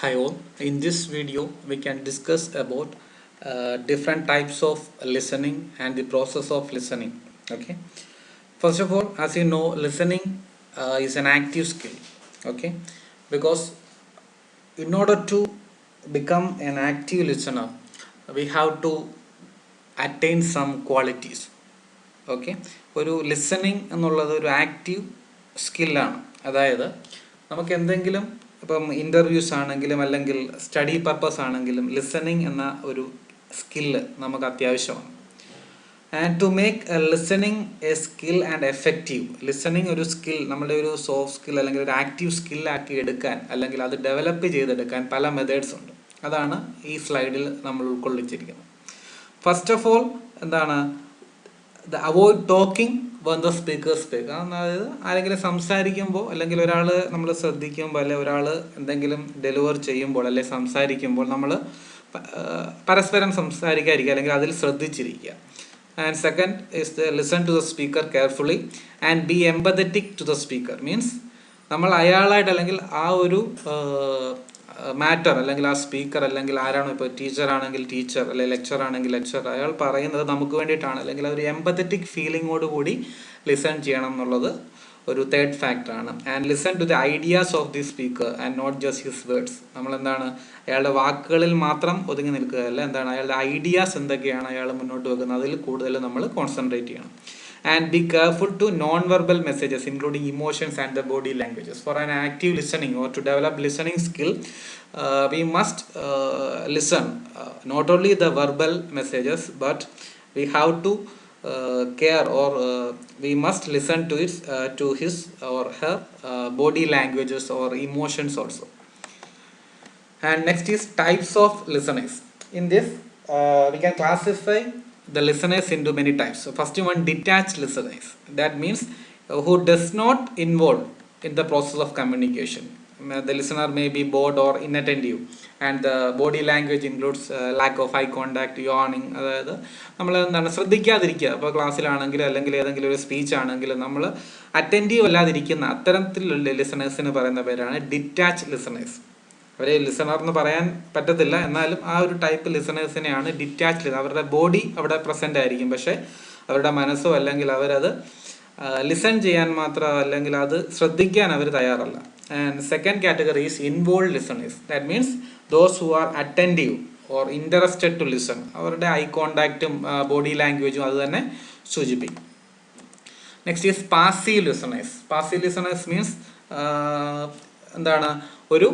Hi all. In this video, we can discuss about different types of listening and the process of listening. Okay. First of all, as you know, listening is an active skill. Okay, because in order to become an active listener, we have to attain some qualities. Okay, ഒരു listening എന്നുള്ളത് ഒരു active സ്കില്ലാണ്. അതായത് നമുക്ക് എന്തെങ്കിലും ഇപ്പം interviews ആണെങ്കിലും അല്ലെങ്കിൽ study purpose ആണെങ്കിലും ലിസണിങ് എന്ന ഒരു സ്കില്ല് നമുക്ക് അത്യാവശ്യമാണ്. And to make listening a skill and effective, listening ഒരു സ്കിൽ, നമ്മുടെ ഒരു സോഫ്റ്റ് സ്കിൽ അല്ലെങ്കിൽ ഒരു ആക്റ്റീവ് സ്കില്ലാക്കി എടുക്കാൻ അല്ലെങ്കിൽ അത് ഡെവലപ്പ് ചെയ്തെടുക്കാൻ പല മെത്തേഡ്സ് ഉണ്ട്. അതാണ് ഈ സ്ലൈഡിൽ നമ്മൾ ഉൾക്കൊള്ളിച്ചിരിക്കുന്നത്. ഫസ്റ്റ് ഓഫ് ഓൾ എന്താണ്, avoid talking when the speaker speak. അതായത് ആരെങ്കിലും സംസാരിക്കുമ്പോൾ അല്ലെങ്കിൽ ഒരാൾ നമ്മൾ ശ്രദ്ധിക്കുമ്പോൾ അല്ലെങ്കിൽ ഒരാൾ എന്തെങ്കിലും ഡെലിവർ ചെയ്യുമ്പോൾ അല്ലെങ്കിൽ സംസാരിക്കുമ്പോൾ നമ്മൾ പരസ്പരം സംസാരിക്കാതിരിക്കുക അല്ലെങ്കിൽ അതിൽ ശ്രദ്ധിച്ചിരിക്കുക. And second is the listen to the speaker carefully and be empathetic to the speaker. Means നമ്മൾ അയാളായിട്ട് അല്ലെങ്കിൽ ആ ഒരു മാറ്റർ അല്ലെങ്കിൽ ആ സ്പീക്കർ അല്ലെങ്കിൽ ആരാണോ, ഇപ്പോൾ ടീച്ചർ ആണെങ്കിൽ ടീച്ചർ അല്ലെങ്കിൽ ലെക്ചർ ആണെങ്കിൽ ലെക്ചർ, അയാൾ പറയുന്നത് നമുക്ക് വേണ്ടിയിട്ടാണ് അല്ലെങ്കിൽ ഒരു എംപത്തറ്റിക് ഫീലിങ്ങോട് കൂടി ലിസൺ ചെയ്യണം എന്നുള്ളത് ഒരു തേർഡ് ഫാക്ടറാണ്. And listen to the ideas of the speaker and not just his words. നമ്മളെന്താണ് അയാളുടെ വാക്കുകളിൽ മാത്രം ഒതുങ്ങി നിൽക്കുകയല്ല, എന്താണ് അയാളുടെ ഐഡിയാസ് എന്തൊക്കെയാണ് അയാൾ മുന്നോട്ട് വെക്കുന്നത് അതിൽ കൂടുതൽ നമ്മൾ കോൺസെൻട്രേറ്റ് ചെയ്യണം. And be careful to non-verbal messages including emotions and the body languages. For an active listening or to develop listening skill, we must listen not only the verbal messages but we have to care or we must listen to its to his or her body languages or emotions also. And next is types of listeners. In this we can classify the listeners into many types. So first one, detached listeners. That means who does not involve in the process of communication. The listener may be bored or inattentive, and the body language includes lack of eye contact, yawning. അതായത് നമ്മൾ എന്താണ് ശ്രദ്ധിക്കാതിരിക്കുക. ഇപ്പോൾ ക്ലാസ്സിലാണെങ്കിലും അല്ലെങ്കിൽ ഏതെങ്കിലും ഒരു speech ആണെങ്കിലും നമ്മൾ attentive അല്ലാതിരിക്കുന്ന അത്തരത്തിലുള്ള ലിസണേഴ്സിന് പറയുന്ന പേരാണ് ഡിറ്റാച്ച് ലിസണേഴ്സ്. അവരെ ലിസണർ എന്ന് പറയാൻ പറ്റത്തില്ല, എന്നാലും ആ ഒരു ടൈപ്പ് ലിസണേഴ്സിനെയാണ് ഡിറ്റാച്ച്ഡ്. അവരുടെ ബോഡി അവിടെ പ്രസൻ്റ് ആയിരിക്കും, പക്ഷേ അവരുടെ മനസ്സോ അല്ലെങ്കിൽ അവരത് ലിസൺ ചെയ്യാൻ മാത്രം അല്ലെങ്കിൽ അത് ശ്രദ്ധിക്കാൻ അവർ തയ്യാറല്ല. And second category is involve listeners. That means those who are attentive or interested to listen. അവരുടെ ഐ കോണ്ടാക്റ്റും ബോഡി ലാംഗ്വേജും അത് തന്നെ സൂചിപ്പിക്കും. Next is passive listeners. Passive listeners means എന്താണ്, ഒരു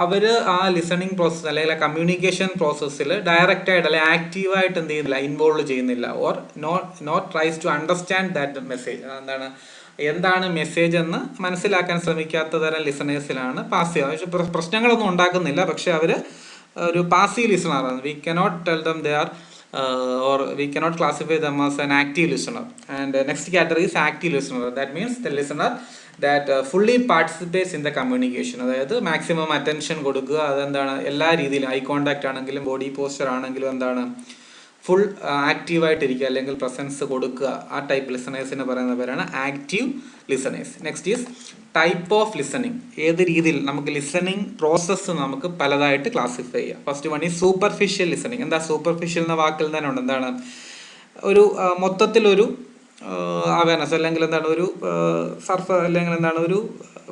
അവർ ആ ലിസണിങ് പ്രോസസ്സ് അല്ലെങ്കിൽ കമ്മ്യൂണിക്കേഷൻ പ്രോസസ്സിൽ ഡയറക്റ്റായിട്ട് അല്ലെങ്കിൽ ആക്റ്റീവായിട്ട് എന്ത് ചെയ്യുന്നില്ല, ഇൻവോൾവ് ചെയ്യുന്നില്ല. Or not tries to understand that message. എന്താണ് മെസ്സേജ് എന്ന് മനസ്സിലാക്കാൻ ശ്രമിക്കാത്ത തരം ലിസണേഴ്സിലാണ് പാസീവ്. പക്ഷേ പ്രശ്നങ്ങളൊന്നും ഉണ്ടാക്കുന്നില്ല, പക്ഷെ അവർ ഒരു പാസീവ് ലിസണറാണ്. We cannot tell them they are or we cannot classify them as an active listener. And next category is active listener. That means the listener that fully participates in the communication. അതായത് maximum attention കൊടുക്കുക. അതെന്താണ്, എല്ലാ രീതിയിലും I contact ആണെങ്കിലും body posture ആണെങ്കിലും എന്താണ് full ആക്റ്റീവായിട്ടിരിക്കുക അല്ലെങ്കിൽ presence കൊടുക്കുക. ആ ടൈപ്പ് ലിസണേഴ്സിന് പറയുന്ന പേരാണ് active listeners. Next is type of listening. ഏത് രീതിയിൽ നമുക്ക് ലിസണിങ് പ്രോസസ്സ് നമുക്ക് പലതായിട്ട് ക്ലാസിഫൈ ചെയ്യാം. ഫസ്റ്റ് വൺ ഈ സൂപ്പർഫിഷ്യൽ ലിസണിങ്. എന്താ സൂപ്പർഫിഷ്യൽ എന്ന വാക്കിൽ തന്നെ ഉണ്ട്, എന്താണ് ഒരു മൊത്തത്തിലൊരു അവയർനെസ് അല്ലെങ്കിൽ എന്താണ് ഒരു അല്ലെങ്കിൽ എന്താണ് ഒരു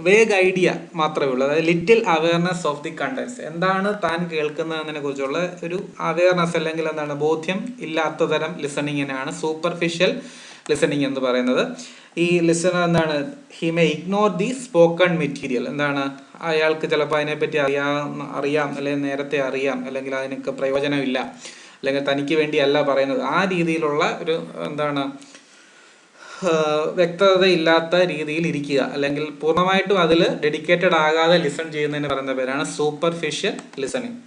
വേഗ് ഐഡിയ മാത്രമേ ഉള്ളൂ. അതായത് little awareness of the contents. എന്താണ് താൻ കേൾക്കുന്നതിനെ കുറിച്ചുള്ള ഒരു അവയർനെസ് അല്ലെങ്കിൽ എന്താണ് ബോധ്യം ഇല്ലാത്ത തരം ലിസണിങ്ങിനാണ് സൂപ്പർഫിഷ്യൽ ലിസണിങ് എന്ന് പറയുന്നത്. ഈ ലിസണർ എന്താണ്, he may ignore the spoken material. എന്താണ്, അയാൾക്ക് ചിലപ്പോൾ അതിനെപ്പറ്റി അറിയാം അല്ലെങ്കിൽ നേരത്തെ അറിയാം അല്ലെങ്കിൽ അതിനൊക്കെ പ്രയോജനമില്ല അല്ലെങ്കിൽ തനിക്ക് വേണ്ടിയല്ല പറയുന്നത്. ആ രീതിയിലുള്ള ഒരു എന്താണ് വ്യക്തതയില്ലാത്ത രീതിയിൽ ഇരിക്കുക അല്ലെങ്കിൽ പൂർണ്ണമായിട്ടും അതിൽ ഡെഡിക്കേറ്റഡ് ആകാതെ ലിസൺ ചെയ്യുന്നതിന് പറയുന്ന പേരാണ് superficial listening.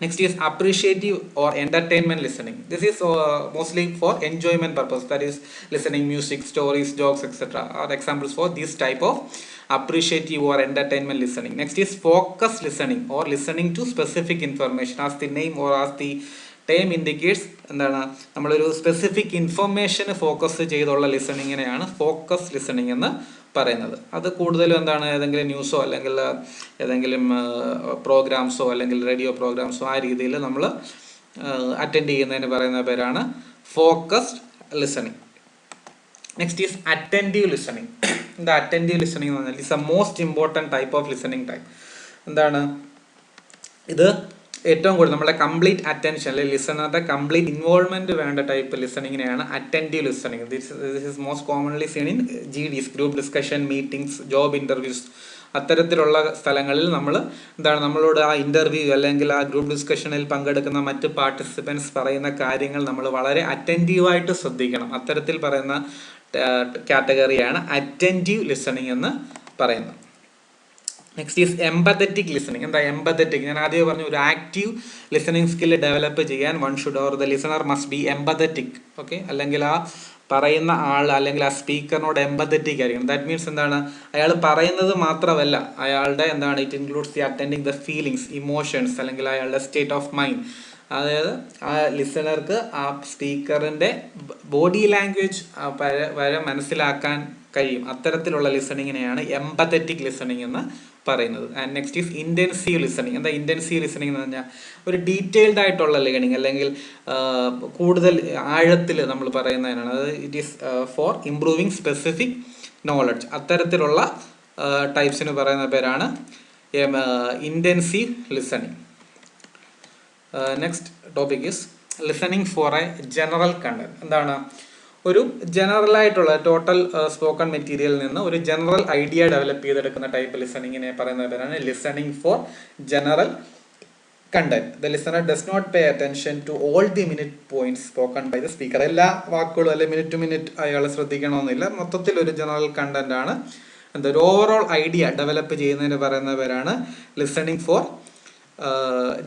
Next is appreciative or entertainment listening. This is mostly for enjoyment purpose. That is listening music, stories, jokes, etc. are examples for this type of appreciative or entertainment listening. Next is focus listening or listening to specific information. As the name or as the term indicates, എന്താണ് നമ്മളൊരു specific ഇൻഫർമേഷന് focus ചെയ്തുള്ള ലിസണിങ്ങിനെയാണ് focus listening എന്ന് പറയുന്നത്. അത് കൂടുതലും എന്താണ്, ഏതെങ്കിലും ന്യൂസോ അല്ലെങ്കിൽ ഏതെങ്കിലും പ്രോഗ്രാംസോ അല്ലെങ്കിൽ റേഡിയോ പ്രോഗ്രാംസോ ആ രീതിയിൽ നമ്മൾ അറ്റൻഡ് ചെയ്യുന്നതിന് പറയുന്ന പേരാണ് focused listening. Next is attentive listening. എന്താ അറ്റൻറ്റീവ് ലിസണിങ് എന്ന് പറഞ്ഞാൽ it's a most important type of listening type. എന്താണ് ഇത്? ഏറ്റവും കൂടുതൽ നമ്മുടെ കംപ്ലീറ്റ് അറ്റൻഷൻ അല്ലെങ്കിൽ ലിസണറുടെ കംപ്ലീറ്റ് ഇൻവോൾവ്മെന്റ് വേണ്ട ടൈപ്പ് ലിസണിങ്ങിനെയാണ് attentive listening. This is most commonly seen in GDs, group discussion, meetings, job interviews. അത്തരത്തിലുള്ള സ്ഥലങ്ങളിൽ നമ്മൾ എന്താണ്, നമ്മളോട് ആ ഇൻ്റർവ്യൂ അല്ലെങ്കിൽ ആ ഗ്രൂപ്പ് ഡിസ്കഷനിൽ പങ്കെടുക്കുന്ന മറ്റ് പാർട്ടിസിപ്പൻസ് പറയുന്ന കാര്യങ്ങൾ നമ്മൾ വളരെ അറ്റൻറ്റീവായിട്ട് ശ്രദ്ധിക്കണം. അത്തരത്തിൽ പറയുന്ന കാറ്റഗറിയാണ് അറ്റൻറ്റീവ് ലിസണിങ് എന്ന് പറയുന്നത്. Next is empathetic listening. എന്താ എംപത്തറ്റിക്? ഞാൻ ആദ്യം പറഞ്ഞു, ഒരു ആക്റ്റീവ് ലിസണിങ് സ്കില്ല് ഡെവലപ്പ് ചെയ്യാൻ one should or the listener must be empathetic. Okay, അല്ലെങ്കിൽ ആ പറയുന്ന ആൾ അല്ലെങ്കിൽ ആ സ്പീക്കറിനോട് എംപത്തറ്റിക് ആയിരിക്കണം. ദാറ്റ് മീൻസ് എന്താണ്, അയാൾ പറയുന്നത് മാത്രമല്ല, അയാളുടെ എന്താണ്, it includes the attending the feelings, emotions അല്ലെങ്കിൽ അയാളുടെ സ്റ്റേറ്റ് ഓഫ് മൈൻഡ്. അതായത് ആ ലിസണർക്ക് ആ സ്പീക്കറിൻ്റെ ബോഡി ലാംഗ്വേജ് വരെ മനസ്സിലാക്കാൻ കഴിയും. അത്തരത്തിലുള്ള ലിസണിങ്ങിനെയാണ് എംപത്തറ്റിക് ലിസണിങ് എന്ന് പറയുന്നത്. And next is intensive listening. എന്താ ഇൻറ്റൻസീവ് ലിസണിങ് എന്ന് പറഞ്ഞാൽ ഒരു ഡീറ്റെയിൽഡ് ആയിട്ടുള്ള ലേണിംഗ് അല്ലെങ്കിൽ കൂടുതൽ ആഴത്തിൽ നമ്മൾ പറയുന്നതിനാണ്. അതായത് it is for improving specific knowledge. അത്തരത്തിലുള്ള ടൈപ്സിന് പറയുന്ന പേരാണ് intensive listening. Next topic is listening for a general content. എന്താണ്? ഒരു ജനറൽ ആയിട്ടുള്ള ടോട്ടൽ സ്പോക്കൺ മെറ്റീരിയലിൽ നിന്ന് ഒരു ജനറൽ ഐഡിയ ഡെവലപ്പ് ചെയ്തെടുക്കുന്ന ടൈപ്പ് ലിസണിങ്ങിനെ പറയുന്ന പേരാണ് listening for general content. The listener does not pay attention to all the minute points spoken by the speaker. എല്ലാ വാക്കുകളും അല്ലെ മിനിറ്റ് ടു മിനിറ്റ് അയാൾ ശ്രദ്ധിക്കണമെന്നില്ല. മൊത്തത്തിൽ ഒരു ജനറൽ കണ്ടന്റ് ആണ്. എന്താ ഒരു ഓവറോൾ ഐഡിയ ഡെവലപ്പ് ചെയ്യുന്നതിന് പറയുന്ന പേരാണ് ലിസണിങ് ഫോർ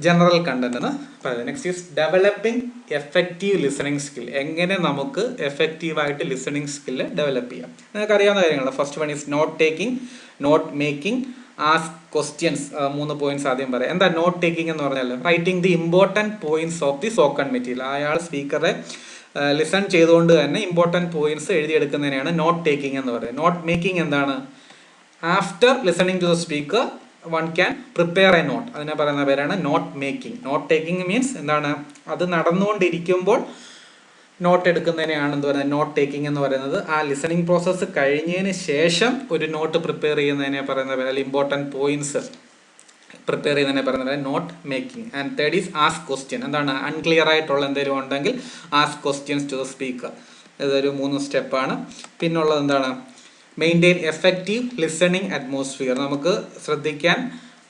ജനറൽ കണ്ടന്റ് എന്ന് പറയുന്നത്. Next is developing effective listening skill. എങ്ങനെ നമുക്ക് എഫക്റ്റീവായിട്ട് ലിസണിങ് സ്കില്ല് ഡെവലപ്പ് ചെയ്യാം? നിങ്ങൾക്ക് അറിയാവുന്ന കാര്യങ്ങളാണ്. First one is note taking, note making, ask questions. 3 points ആദ്യം പറയാം. എന്താ നോട്ട് ടേക്കിംഗ് എന്ന് പറഞ്ഞാൽ? Writing the important points of the spoken material. അയാൾ സ്പീക്കറെ ലിസൺ ചെയ്തുകൊണ്ട് തന്നെ ഇമ്പോർട്ടൻറ്റ് പോയിന്റ്സ് എഴുതിയെടുക്കുന്നതിനെയാണ് നോട്ട് ടേക്കിംഗ് എന്ന് പറയുന്നത്. നോട്ട് മേക്കിംഗ് എന്താണ്? After listening to the speaker one can prepare a note. അതിനെ പറയുന്ന പേരാണ് note making. Note taking means എന്താണ്? അത് നടന്നുകൊണ്ടിരിക്കുമ്പോൾ നോട്ട് എടുക്കുന്നതിനെയാണ് എന്ത് പറയുന്നത്, നോട്ട് ടേക്കിംഗ് എന്ന് പറയുന്നത്. ആ ലിസണിങ് പ്രോസസ്സ് കഴിഞ്ഞതിന് ശേഷം ഒരു നോട്ട് പ്രിപ്പയർ ചെയ്യുന്നതിനെ പറയുന്ന പേര്, അല്ലെങ്കിൽ ഇമ്പോർട്ടൻറ്റ് പോയിന്റ്സ് പ്രിപ്പയർ ചെയ്യുന്നതിനെ പറയുന്ന പേര് note making. And third is ask question. എന്താണ്? അൺക്ലിയർ ആയിട്ടുള്ള എന്തെങ്കിലും ഉണ്ടെങ്കിൽ ask questions to the speaker. ഇതൊരു 3 സ്റ്റെപ്പാണ്. പിന്നുള്ളത് എന്താണ്? Maintain effective listening atmosphere. നമുക്ക് ശ്രദ്ധിക്കാൻ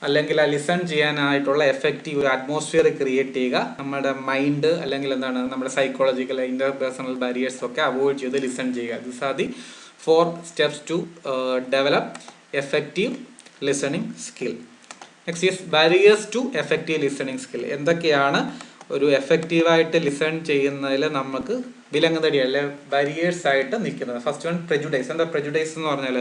അല്ലെങ്കിൽ ലിസൺ ചെയ്യാനായിട്ടുള്ള എഫക്റ്റീവ് ഒരു അറ്റ്മോസ്ഫിയർ ക്രിയേറ്റ് ചെയ്യുക. നമ്മുടെ മൈൻഡ് അല്ലെങ്കിൽ എന്താണ്, നമ്മുടെ സൈക്കോളജിക്കൽ ഇന്റർപേഴ്സണൽ ബാരിയേഴ്സ് ഒക്കെ അവോയ്ഡ് ചെയ്ത് ലിസൺ ചെയ്യുക. This are the 4 steps to develop effective listening skill. Next is barriers to effective listening skill. എന്തൊക്കെയാണ് ഒരു എഫക്റ്റീവായിട്ട് ലിസൺ ചെയ്യുന്നതിൽ നമുക്ക് വിലങ്ങുതടി അല്ലെ ബാരിയേഴ്സ് ആയിട്ട് നിൽക്കുന്നത്? First one prejudice. എന്താ പ്രെജുഡൈസ് എന്ന് പറഞ്ഞാൽ?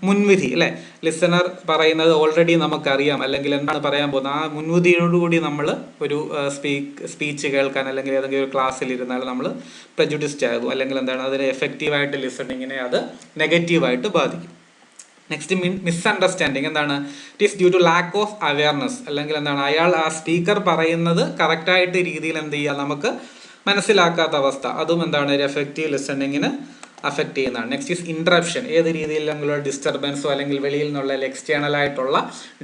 മുൻവിധി അല്ലെ. ലിസണർ പറയുന്നത് ഓൾറെഡി നമുക്കറിയാം അല്ലെങ്കിൽ എന്താണ് പറയാൻ പോകുന്നത്, ആ മുൻവിധിയോടുകൂടി നമ്മൾ ഒരു സ്പീച്ച് കേൾക്കാൻ അല്ലെങ്കിൽ ഏതെങ്കിലും ഒരു ക്ലാസ്സിൽ ഇരുന്നാൽ നമ്മൾ പ്രെജുഡിസ്ഡ് ആകും. അല്ലെങ്കിൽ എന്താണ്, അതിന് എഫക്റ്റീവായിട്ട് ലിസണിങ്ങിനെ അത് നെഗറ്റീവായിട്ട് ബാധിക്കും. Next misunderstanding. എന്താണ്? It is due to lack of awareness. അല്ലെങ്കിൽ എന്താണ്, അയാൾ ആ സ്പീക്കർ പറയുന്നത് കറക്റ്റായിട്ട് രീതിയിൽ എന്ത് ചെയ്യുക, നമുക്ക് മനസ്സിലാക്കാത്ത അവസ്ഥ. അതും എന്താണ്, ഒരു എഫക്റ്റീവ് ലിസണിങ്ങിന് അഫക്റ്റ് ചെയ്യുന്നതാണ്. Next is interruption. ഏത് രീതിയിലെങ്കിലും ഡിസ്റ്റർബൻസോ അല്ലെങ്കിൽ വെളിയിൽ നിന്നുള്ള എക്സ്റ്റേണൽ ആയിട്ടുള്ള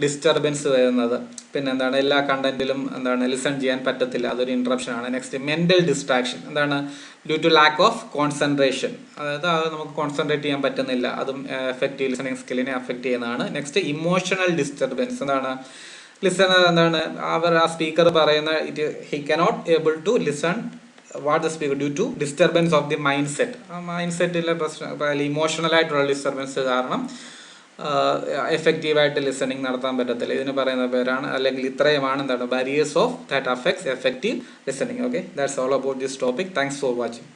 ഡിസ്റ്റർബൻസ് വരുന്നത്. പിന്നെ എന്താണ്, എല്ലാ കണ്ടന്റിലും എന്താണ് ലിസൺ ചെയ്യാൻ പറ്റത്തില്ല, അതൊരു ഇൻട്രപ്ഷൻ ആണ്. Next mental distraction. എന്താണ്? Due to lack of concentration. അതായത് അത് നമുക്ക് കോൺസെൻട്രേറ്റ് ചെയ്യാൻ പറ്റുന്നില്ല, അതും എഫക്റ്റീവ് ലിസണിങ് സ്കില്ലിനെ അഫക്റ്റ് ചെയ്യുന്നതാണ്. Next emotional disturbance. എന്താണ്? ലിസണർ എന്താണ്, അവർ ആ സ്പീക്കർ പറയുന്ന he cannot able to listen what the speaker due to disturbance of the mind set. ആ മൈൻഡ് സെറ്റിലെ പ്രശ്നം, ഇമോഷണൽ ആയിട്ടുള്ള ഡിസ്റ്റർബൻസ് കാരണം എഫക്റ്റീവായിട്ട് ലിസണിങ് നടത്താൻ പറ്റത്തില്ല. ഇതിന് പറയുന്ന പേരാണ്, അല്ലെങ്കിൽ ഇത്രയുമാണ് എന്താണ്, barriers of that affects effective listening. Okay, that's all about this topic. Thanks for watching.